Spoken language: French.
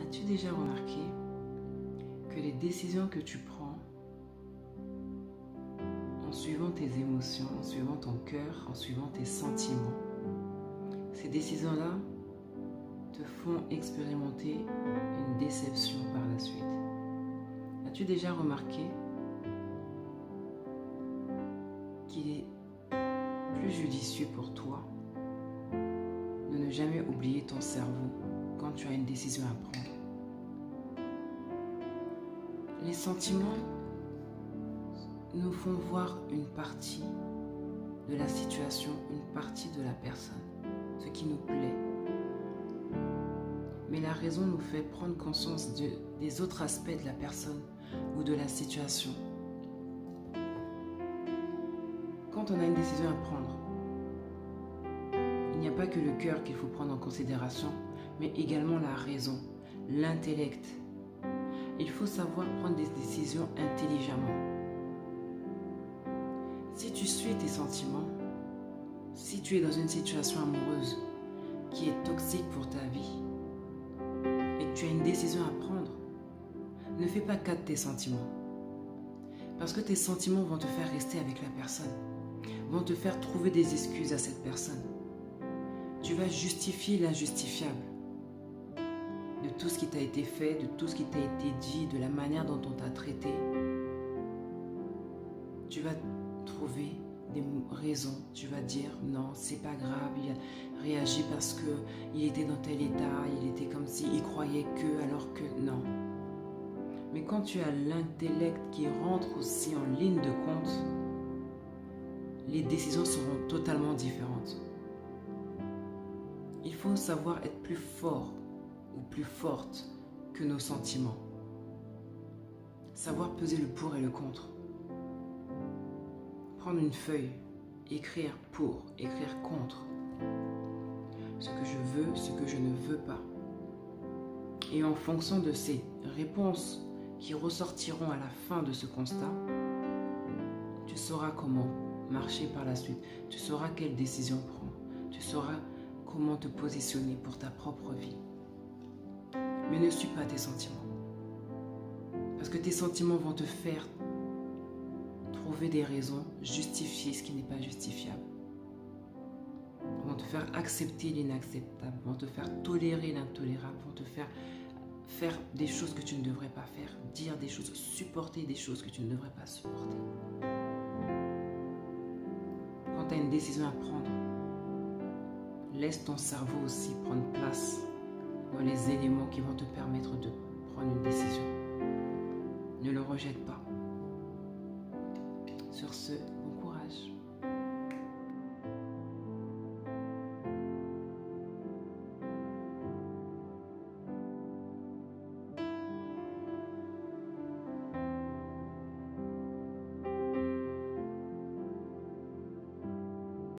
As-tu déjà remarqué que les décisions que tu prends en suivant tes émotions, en suivant ton cœur, en suivant tes sentiments, ces décisions-là te font expérimenter une déception par la suite? As-tu déjà remarqué qu'il est plus judicieux pour toi de ne jamais oublier ton cerveau quand tu as une décision à prendre? Les sentiments nous font voir une partie de la situation, une partie de la personne, ce qui nous plaît. Mais la raison nous fait prendre conscience des autres aspects de la personne ou de la situation. Quand on a une décision à prendre, il n'y a pas que le cœur qu'il faut prendre en considération, mais également la raison, l'intellect. Il faut savoir prendre des décisions intelligemment. Si tu suis tes sentiments, si tu es dans une situation amoureuse qui est toxique pour ta vie et que tu as une décision à prendre, ne fais pas cas de tes sentiments. Parce que tes sentiments vont te faire rester avec la personne, vont te faire trouver des excuses à cette personne. Tu vas justifier l'injustifiable de tout ce qui t'a été fait, de tout ce qui t'a été dit, de la manière dont on t'a traité. Tu vas trouver des raisons, tu vas dire non, c'est pas grave, il a réagi parce qu'il était dans tel état, il était comme si, il croyait que, alors que non. Mais quand tu as l'intellect qui rentre aussi en ligne de compte, les décisions seront totalement différentes. Il faut savoir être plus fort ou plus forte que nos sentiments. Savoir peser le pour et le contre. Prendre une feuille, écrire pour, écrire contre. Ce que je veux, ce que je ne veux pas. Et en fonction de ces réponses qui ressortiront à la fin de ce constat, tu sauras comment marcher par la suite. Tu sauras quelle décision prendre. Tu sauras comment te positionner pour ta propre vie. Mais ne suis pas tes sentiments. Parce que tes sentiments vont te faire trouver des raisons, justifier ce qui n'est pas justifiable. Vont te faire accepter l'inacceptable, vont te faire tolérer l'intolérable, vont te faire des choses que tu ne devrais pas faire, dire des choses, supporter des choses que tu ne devrais pas supporter. Quand tu as une décision à prendre, laisse ton cerveau aussi prendre place dans les éléments qui vont te permettre de prendre une décision. Ne le rejette pas. Sur ce,